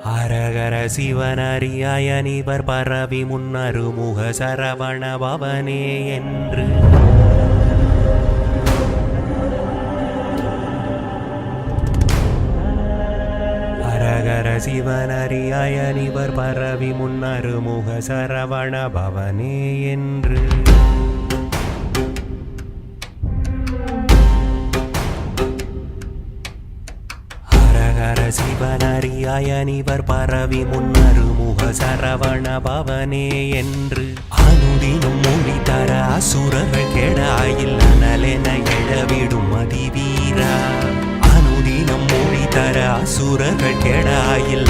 ஹரஹர சிவனரியாய நிவர் பரவி முன்னருமுக சரவண பவனே என்று ஹரஹர சிவனரியாய நிவர் பரவி முன்னருமுக சரவண பவனே என்று சிவனரியாய நிவர் பரவி முன்னருமுக சரவண பவனே என்று அனுதினம் மொழி தர அசுரர்கள் கெடாயில் அனலென எழவிடும் அதிவீரா அனுதினம் மொழி தர அசுரர்கள் கெடாயில்